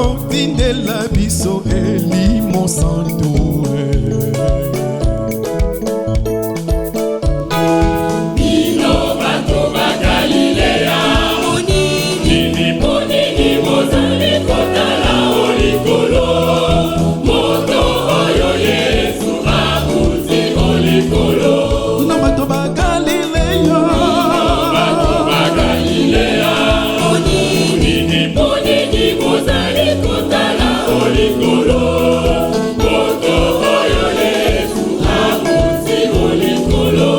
bakotindela biso elimo santu. Bino bato ba Galilea, nini ponini bozali kotala olikolo, moto oyo Yesu akuti olikolo. Na bato ba Galilea, nini ponini bozali kotala olikolo, moto oyo Yesu akuti olikolo.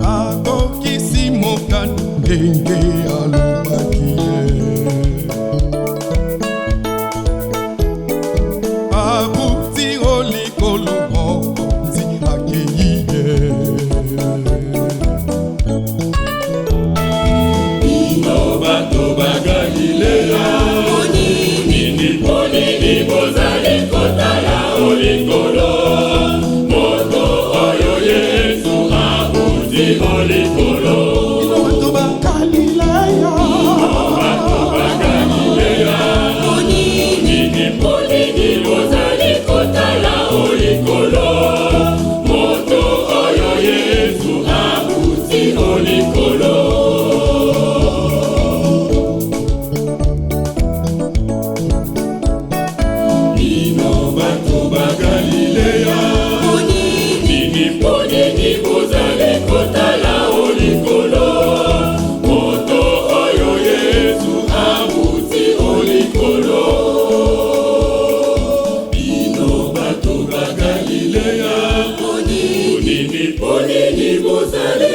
akokisi mokano ndenge alobaki ye. Abuti olikolo mokonzi akei ye. Bino bato ba Galilea, nini ponini bozali kotala olikolo, moto oyo Yesu akuti olikolo. Bato ba Galilea, Nini ponini bozali kotala olikolo, moto oyo Yesu akuti olikolo. Bino bato ba Galilea, nini ponini bozali kotala olikolo, moto oyo Yesu akuti olikolo. Bino bato ba Galilea, nini ponini bozali